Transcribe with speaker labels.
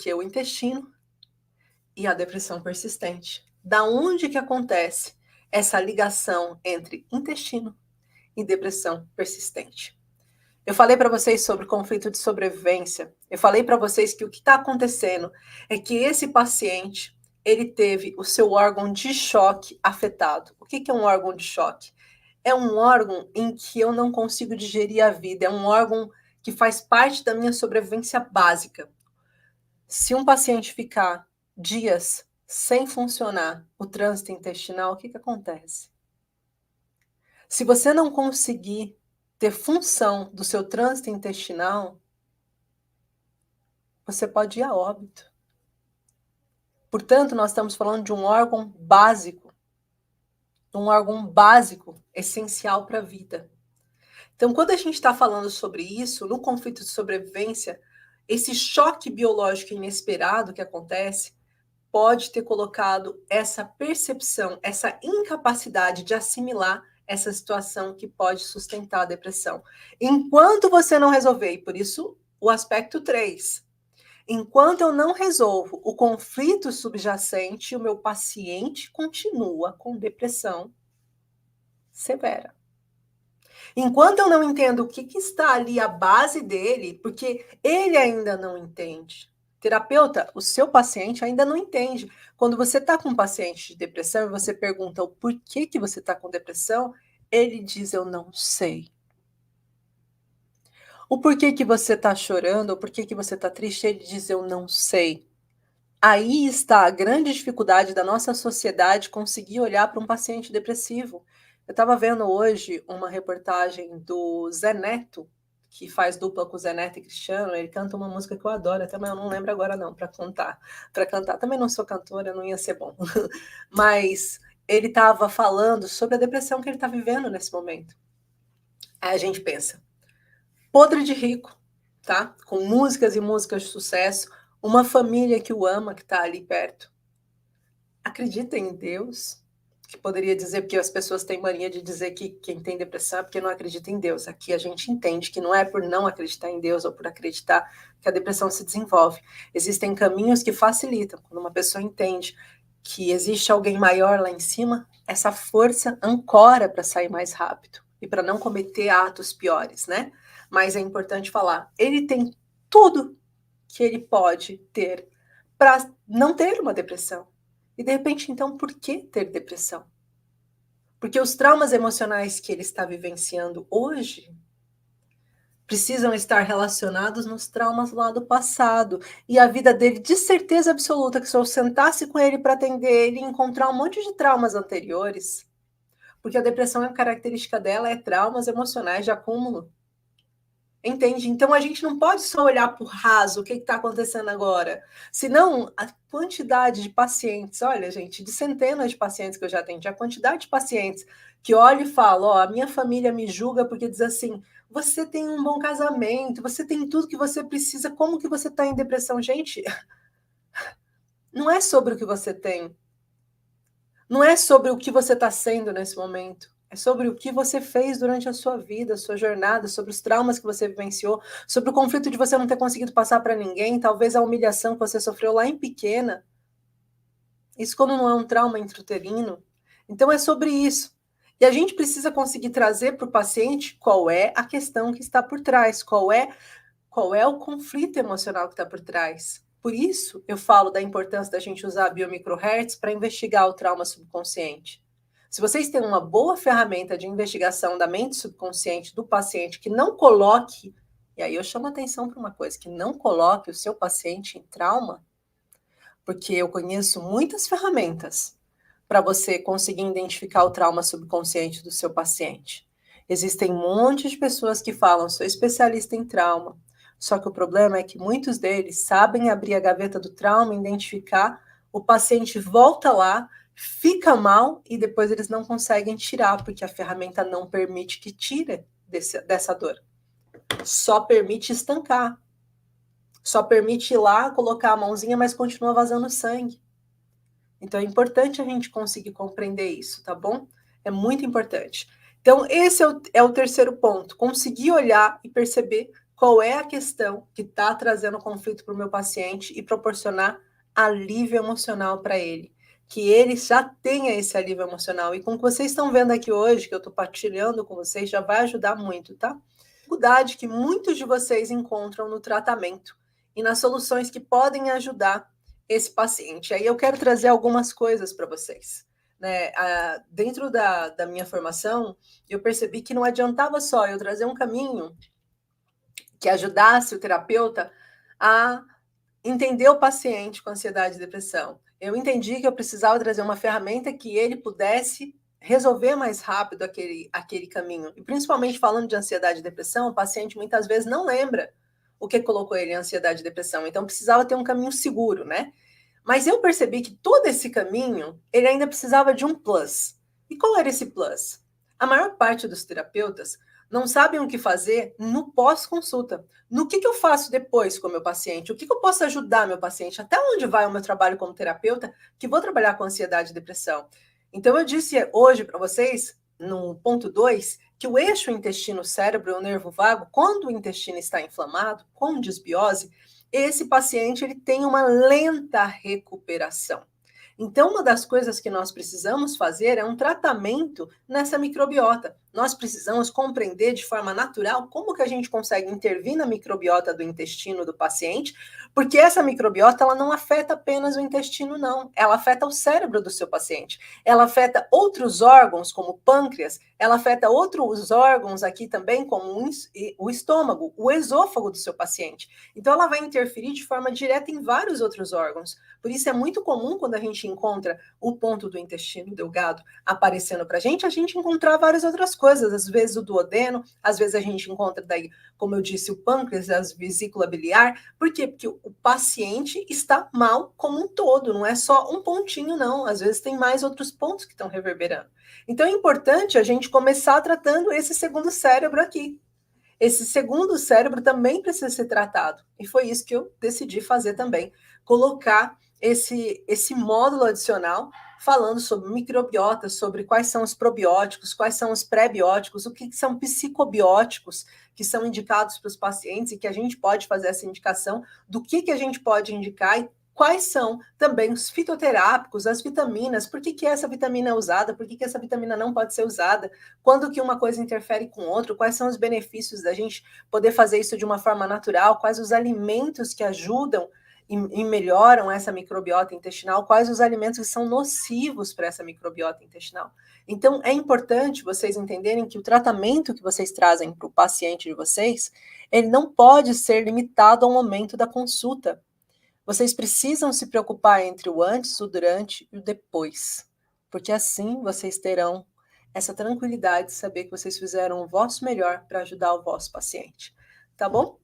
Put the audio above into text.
Speaker 1: Porque o intestino e a depressão persistente. Da onde que acontece essa ligação entre intestino e depressão persistente? Eu falei para vocês sobre conflito de sobrevivência. Eu falei para vocês que o que está acontecendo é que esse paciente, ele teve o seu órgão de choque afetado. O que é um órgão de choque? É um órgão em que eu não consigo digerir a vida. É um órgão que faz parte da minha sobrevivência básica. Se um paciente ficar dias sem funcionar o trânsito intestinal, o que acontece? Se você não conseguir ter função do seu trânsito intestinal, você pode ir a óbito. Portanto, nós estamos falando de um órgão básico, essencial para a vida. Então, quando a gente está falando sobre isso, no conflito de sobrevivência, esse choque biológico inesperado que acontece pode ter colocado essa percepção, essa incapacidade de assimilar essa situação que pode sustentar a depressão. Enquanto você não resolver, e por isso o aspecto 3, enquanto eu não resolvo o conflito subjacente, o meu paciente continua com depressão severa. Enquanto eu não entendo o que está ali a base dele, porque ele ainda não entende. Terapeuta, o seu paciente ainda não entende. Quando você está com um paciente de depressão e você pergunta o porquê que você está com depressão, ele diz, eu não sei. O porquê que você está chorando, o porquê que você está triste, ele diz, eu não sei. Aí está a grande dificuldade da nossa sociedade conseguir olhar para um paciente depressivo. Eu estava vendo hoje uma reportagem do Zé Neto, que faz dupla com o Zé Neto e Cristiano. Ele canta uma música que eu adoro, até mas eu não lembro agora não, para cantar. Também não sou cantora, não ia ser bom. Mas ele estava falando sobre a depressão que ele está vivendo nesse momento. Aí a gente pensa, podre de rico, tá? Com músicas e músicas de sucesso, uma família que o ama, que está ali perto. Acredita em Deus? Que poderia dizer, porque as pessoas têm mania de dizer que quem tem depressão é porque não acredita em Deus. Aqui a gente entende que não é por não acreditar em Deus ou por acreditar que a depressão se desenvolve. Existem caminhos que facilitam. Quando uma pessoa entende que existe alguém maior lá em cima, essa força ancora para sair mais rápido e para não cometer atos piores, né? Mas é importante falar, ele tem tudo que ele pode ter para não ter uma depressão. E de repente, então, por que ter depressão? Porque os traumas emocionais que ele está vivenciando hoje precisam estar relacionados nos traumas lá do passado. E a vida dele, de certeza absoluta, que se eu sentasse com ele para atender ele e encontrar um monte de traumas anteriores, porque a depressão, a característica dela é traumas emocionais de acúmulo. Entende? Então a gente não pode só olhar por raso o que está acontecendo agora. Senão, a quantidade de pacientes, olha, gente, de centenas de pacientes que eu já atendi, a quantidade de pacientes que olham e falam, ó, a minha família me julga porque diz assim, você tem um bom casamento, você tem tudo que você precisa, como que você está em depressão? Gente, não é sobre o que você tem. Não é sobre o que você está sendo nesse momento. É sobre o que você fez durante a sua vida, a sua jornada, sobre os traumas que você vivenciou, sobre o conflito de você não ter conseguido passar para ninguém, talvez a humilhação que você sofreu lá em pequena. Isso quando não é um trauma intrauterino. Então é sobre isso. E a gente precisa conseguir trazer para o paciente qual é a questão que está por trás, qual é o conflito emocional que está por trás. Por isso, eu falo da importância da gente usar a biomicrohertz para investigar o trauma subconsciente. Se vocês têm uma boa ferramenta de investigação da mente subconsciente do paciente que não coloque, e aí eu chamo a atenção para uma coisa, que não coloque o seu paciente em trauma, porque eu conheço muitas ferramentas para você conseguir identificar o trauma subconsciente do seu paciente. Existem um monte de pessoas que falam, sou especialista em trauma, só que o problema é que muitos deles sabem abrir a gaveta do trauma, identificar, o paciente volta lá, fica mal e depois eles não conseguem tirar, porque a ferramenta não permite que tire dessa dor. Só permite estancar. Só permite ir lá, colocar a mãozinha, mas continua vazando sangue. Então é importante a gente conseguir compreender isso, tá bom? É muito importante. Então esse é o terceiro ponto, conseguir olhar e perceber qual é a questão que está trazendo conflito para o meu paciente e proporcionar alívio emocional para ele. Que ele já tenha esse alívio emocional. E com o que vocês estão vendo aqui hoje, que eu estou partilhando com vocês, já vai ajudar muito, tá? Dificuldade que muitos de vocês encontram no tratamento e nas soluções que podem ajudar esse paciente. Aí eu quero trazer algumas coisas para vocês. Né? Dentro da minha formação, eu percebi que não adiantava só eu trazer um caminho que ajudasse o terapeuta a entender o paciente com ansiedade e depressão. Eu entendi que eu precisava trazer uma ferramenta que ele pudesse resolver mais rápido aquele caminho. E principalmente falando de ansiedade e depressão, o paciente muitas vezes não lembra o que colocou ele em ansiedade e depressão. Então precisava ter um caminho seguro, né? Mas eu percebi que todo esse caminho, ele ainda precisava de um plus. E qual era esse plus? A maior parte dos terapeutas não sabem o que fazer no pós-consulta. No que eu faço depois com o meu paciente? O que eu posso ajudar meu paciente? Até onde vai o meu trabalho como terapeuta que vou trabalhar com ansiedade e depressão? Então, eu disse hoje para vocês, no ponto 2, que o eixo intestino-cérebro, o nervo vago, quando o intestino está inflamado, com desbiose, esse paciente ele tem uma lenta recuperação. Então, uma das coisas que nós precisamos fazer é um tratamento nessa microbiota. Nós precisamos compreender de forma natural como que a gente consegue intervir na microbiota do intestino do paciente, porque essa microbiota ela não afeta apenas o intestino, não. Ela afeta o cérebro do seu paciente. Ela afeta outros órgãos, como o pâncreas, ela afeta outros órgãos aqui também, como o estômago, o esôfago do seu paciente. Então, ela vai interferir de forma direta em vários outros órgãos. Por isso é muito comum quando a gente encontra o ponto do intestino delgado aparecendo para a gente encontrar várias outras coisas, às vezes o duodeno, às vezes a gente encontra daí, como eu disse, o pâncreas, a vesícula biliar. Por quê? Porque o paciente está mal como um todo, não é só um pontinho, não. Às vezes tem mais outros pontos que estão reverberando. Então é importante a gente começar tratando esse segundo cérebro aqui. Esse segundo cérebro também precisa ser tratado. E foi isso que eu decidi fazer também. Colocar esse módulo adicional falando sobre microbiota, sobre quais são os probióticos, quais são os pré-bióticos, o que são psicobióticos que são indicados para os pacientes e que a gente pode fazer essa indicação do que a gente pode indicar e quais são também os fitoterápicos, as vitaminas, por que essa vitamina é usada, por que essa vitamina não pode ser usada, quando que uma coisa interfere com outra, quais são os benefícios da gente poder fazer isso de uma forma natural, quais os alimentos que ajudam e melhoram essa microbiota intestinal, quais os alimentos que são nocivos para essa microbiota intestinal. Então, é importante vocês entenderem que o tratamento que vocês trazem para o paciente de vocês, ele não pode ser limitado ao momento da consulta. Vocês precisam se preocupar entre o antes, o durante e o depois, porque assim vocês terão essa tranquilidade de saber que vocês fizeram o vosso melhor para ajudar o vosso paciente. Tá bom?